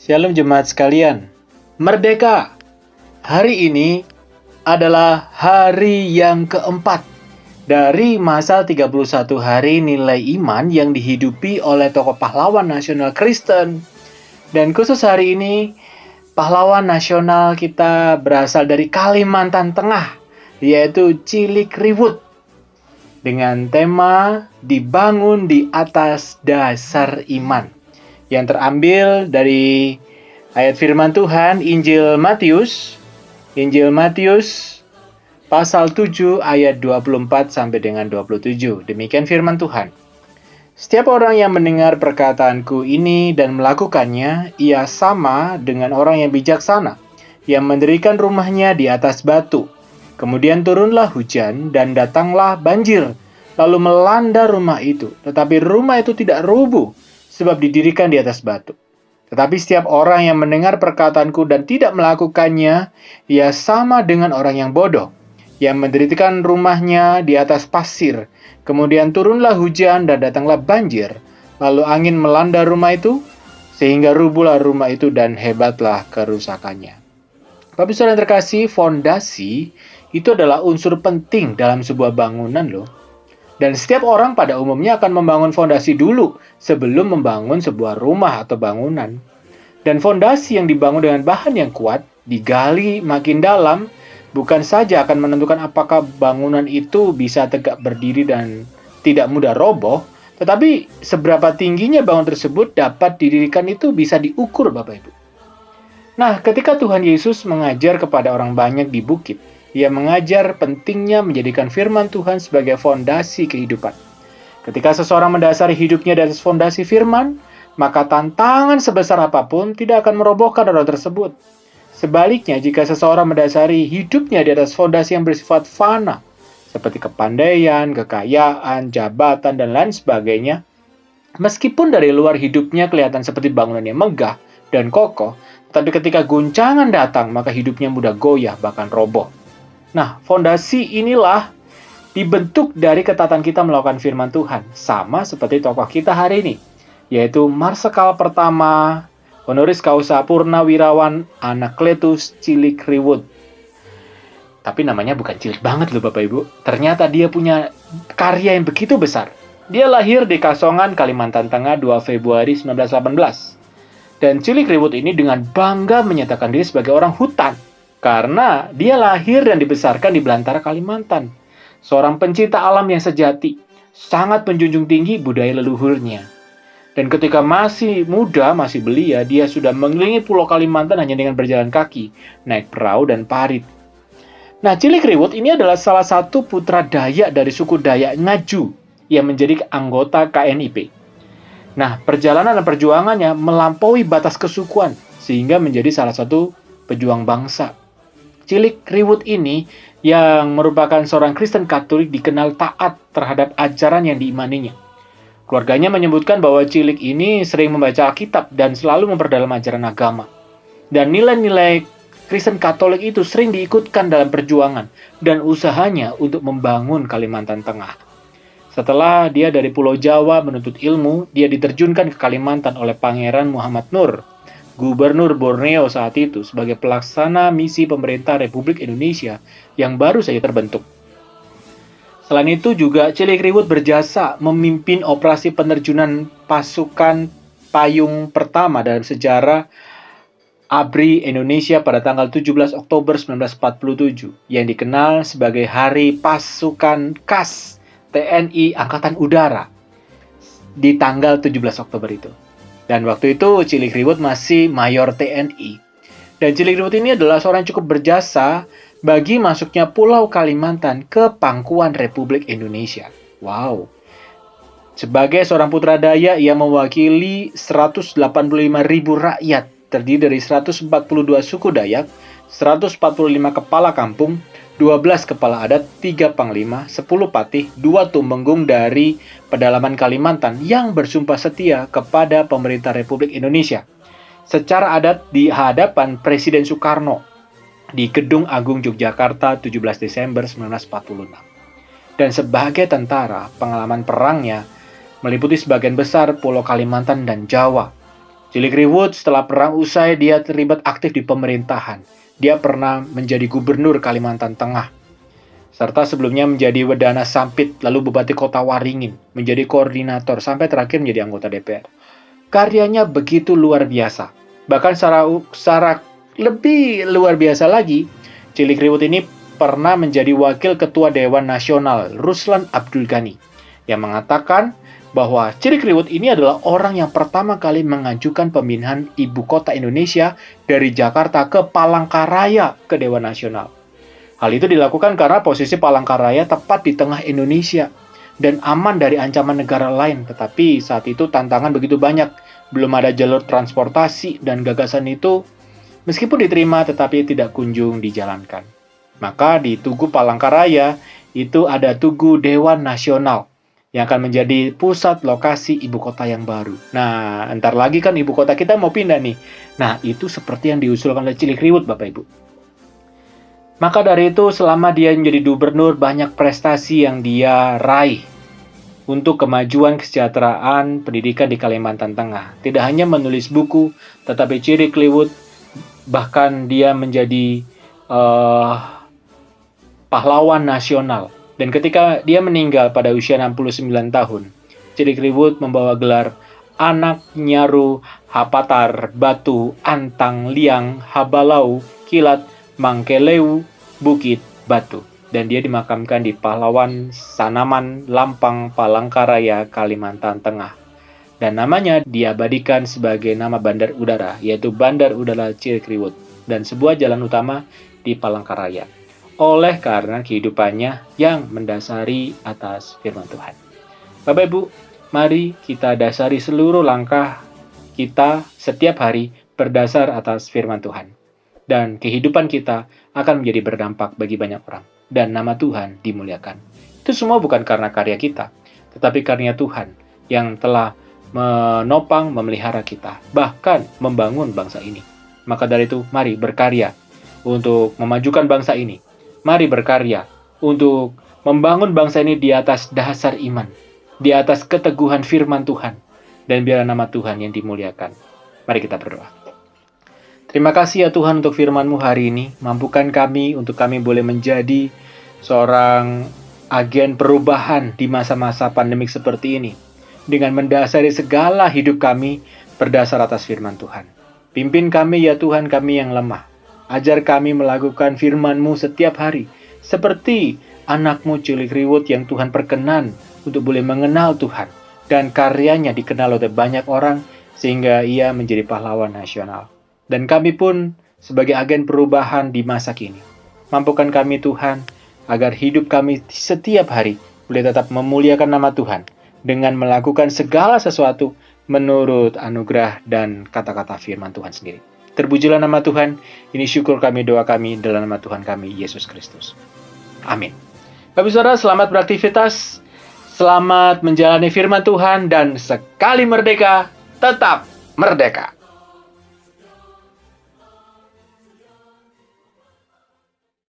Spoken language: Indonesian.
Shalom jemaat sekalian. Merdeka! Hari ini adalah hari yang keempat dari masa 31 hari nilai iman yang dihidupi oleh tokoh pahlawan nasional Kristen. Dan khusus hari ini, pahlawan nasional kita berasal dari Kalimantan Tengah, yaitu Cilikriwut. Dengan tema dibangun di atas dasar iman. Yang terambil dari ayat firman Tuhan Injil Matius pasal 7 ayat 24 sampai dengan 27. Demikian firman Tuhan. Setiap orang yang mendengar perkataanku ini dan melakukannya, ia sama dengan orang yang bijaksana, yang mendirikan rumahnya di atas batu. Kemudian turunlah hujan dan datanglah banjir, lalu melanda rumah itu. Tetapi rumah itu tidak rubuh, sebab didirikan di atas batu. Tetapi setiap orang yang mendengar perkataanku dan tidak melakukannya, ia sama dengan orang yang bodoh, yang mendirikan rumahnya di atas pasir. Kemudian turunlah hujan dan datanglah banjir, lalu angin melanda rumah itu, sehingga rubuhlah rumah itu dan hebatlah kerusakannya. Bapak Saudara yang terkasih, fondasi itu adalah unsur penting dalam sebuah bangunan loh. Dan setiap orang pada umumnya akan membangun fondasi dulu sebelum membangun sebuah rumah atau bangunan. Dan fondasi yang dibangun dengan bahan yang kuat, digali makin dalam, bukan saja akan menentukan apakah bangunan itu bisa tegak berdiri dan tidak mudah roboh, tetapi seberapa tingginya bangunan tersebut dapat didirikan itu bisa diukur, Bapak Ibu. Nah, ketika Tuhan Yesus mengajar kepada orang banyak di bukit, Ia mengajar pentingnya menjadikan firman Tuhan sebagai fondasi kehidupan. Ketika seseorang mendasari hidupnya di atas fondasi firman, maka tantangan sebesar apapun tidak akan merobohkan orang tersebut. Sebaliknya, jika seseorang mendasari hidupnya di atas fondasi yang bersifat fana, seperti kepandaian, kekayaan, jabatan, dan lain sebagainya, meskipun dari luar hidupnya kelihatan seperti bangunan yang megah dan kokoh, tapi ketika guncangan datang, maka hidupnya mudah goyah, bahkan roboh. Nah, fondasi inilah dibentuk dari ketatan kita melakukan firman Tuhan. Sama seperti tokoh kita hari ini, yaitu Marsekal pertama, honoris causa Purnawirawan Anakletus Cilikriwut. Tapi namanya bukan cilik banget loh Bapak Ibu. Ternyata dia punya karya yang begitu besar. Dia lahir di Kasongan, Kalimantan Tengah 2 Februari 1918. Dan Cilikriwut ini dengan bangga menyatakan diri sebagai orang hutan. Karena dia lahir dan dibesarkan di belantara Kalimantan. Seorang pencinta alam yang sejati, sangat menjunjung tinggi budaya leluhurnya. Dan ketika masih muda, masih belia, dia sudah mengelilingi pulau Kalimantan hanya dengan berjalan kaki, naik perahu dan parit. Nah, Cilikriwut ini adalah salah satu putra Dayak dari suku Dayak Ngaju yang menjadi anggota KNIP. Nah, perjalanan dan perjuangannya melampaui batas kesukuan, sehingga menjadi salah satu pejuang bangsa. Cilikriwut ini yang merupakan seorang Kristen Katolik dikenal taat terhadap ajaran yang diimaninya. Keluarganya menyebutkan bahwa Cilik ini sering membaca Alkitab dan selalu memperdalam ajaran agama. Dan nilai-nilai Kristen Katolik itu sering diikutkan dalam perjuangan dan usahanya untuk membangun Kalimantan Tengah. Setelah dia dari Pulau Jawa menuntut ilmu, dia diterjunkan ke Kalimantan oleh Pangeran Muhammad Nur, Gubernur Borneo saat itu, sebagai pelaksana misi pemerintah Republik Indonesia yang baru saja terbentuk. Selain itu juga Cilikriwut berjasa memimpin operasi penerjunan pasukan payung pertama dalam sejarah ABRI Indonesia pada tanggal 17 Oktober 1947 yang dikenal sebagai Hari Pasukan Khas TNI Angkatan Udara di tanggal 17 Oktober itu. Dan waktu itu Cilikriwut masih mayor TNI. Dan Cilikriwut ini adalah seorang yang cukup berjasa bagi masuknya Pulau Kalimantan ke pangkuan Republik Indonesia. Wow. Sebagai seorang putra Dayak, ia mewakili 185.000 rakyat, terdiri dari 142 suku Dayak, 145 kepala kampung, 12 kepala adat, 3 panglima, 10 patih, 2 tumenggung dari pedalaman Kalimantan yang bersumpah setia kepada pemerintah Republik Indonesia. Secara adat di hadapan Presiden Soekarno di Gedung Agung Yogyakarta 17 Desember 1946. Dan sebagai tentara, pengalaman perangnya meliputi sebagian besar Pulau Kalimantan dan Jawa. Cilik Riwut setelah perang usai, dia terlibat aktif di pemerintahan. Dia pernah menjadi gubernur Kalimantan Tengah, serta sebelumnya menjadi Wedana Sampit, lalu Bupati Kota Waringin, menjadi koordinator, sampai terakhir menjadi anggota DPR. Karyanya begitu luar biasa. Bahkan secara lebih luar biasa lagi, Cilik Riwut ini pernah menjadi Wakil Ketua Dewan Nasional Ruslan Abdul Ghani, yang mengatakan bahwa Cilik Riwut ini adalah orang yang pertama kali mengajukan pemindahan ibu kota Indonesia dari Jakarta ke Palangkaraya ke Dewan Nasional. Hal itu dilakukan karena posisi Palangkaraya tepat di tengah Indonesia dan aman dari ancaman negara lain. Tetapi saat itu tantangan begitu banyak, belum ada jalur transportasi, dan gagasan itu meskipun diterima tetapi tidak kunjung dijalankan. Maka di Tugu Palangkaraya itu ada Tugu Dewan Nasional yang akan menjadi pusat lokasi ibu kota yang baru. Nah, entar lagi kan ibu kota kita mau pindah nih. Nah, itu seperti yang diusulkan oleh Cilik Riwut, Bapak Ibu. Maka dari itu, selama dia menjadi gubernur, banyak prestasi yang dia raih untuk kemajuan kesejahteraan pendidikan di Kalimantan Tengah. Tidak hanya menulis buku, tetapi Cilik Riwut bahkan dia menjadi pahlawan nasional. Dan ketika dia meninggal pada usia 69 tahun, Cilik Riwut membawa gelar Anak Nyaru Hapatar Batu Antang Liang Habalau Kilat Mangkeleu Bukit Batu. Dan dia dimakamkan di Pahlawan Sanaman Lampang Palangkaraya, Kalimantan Tengah. Dan namanya diabadikan sebagai nama bandar udara, yaitu Bandar Udara Cilik Riwut, dan sebuah jalan utama di Palangkaraya, oleh karena kehidupannya yang mendasari atas firman Tuhan. Bapak Ibu, mari kita dasari seluruh langkah kita setiap hari berdasar atas firman Tuhan. Dan kehidupan kita akan menjadi berdampak bagi banyak orang. Dan nama Tuhan dimuliakan. Itu semua bukan karena karya kita, tetapi karena Tuhan yang telah menopang, memelihara kita, bahkan membangun bangsa ini. Maka dari itu, mari berkarya untuk memajukan bangsa ini. Mari berkarya untuk membangun bangsa ini di atas dasar iman, di atas keteguhan firman Tuhan, dan biarlah nama Tuhan yang dimuliakan. Mari kita berdoa. Terima kasih ya Tuhan untuk firman-Mu hari ini. Mampukan kami untuk kami boleh menjadi seorang agen perubahan di masa-masa pandemik seperti ini, dengan mendasari segala hidup kami berdasar atas firman Tuhan. Pimpin kami ya Tuhan, kami yang lemah. Ajar kami melakukan firman-Mu setiap hari, seperti anak-Mu Cilik Riwut yang Tuhan perkenan untuk boleh mengenal Tuhan, dan karyanya dikenal oleh banyak orang, sehingga ia menjadi pahlawan nasional. Dan kami pun sebagai agen perubahan di masa kini. Mampukan kami Tuhan, agar hidup kami setiap hari boleh tetap memuliakan nama Tuhan, dengan melakukan segala sesuatu menurut anugerah dan kata-kata firman Tuhan sendiri. Terpujilah nama Tuhan, ini syukur kami, doa kami dalam nama Tuhan kami, Yesus Kristus. Amin. Bapak Saudara, selamat beraktivitas, selamat menjalani firman Tuhan, dan sekali merdeka, tetap merdeka.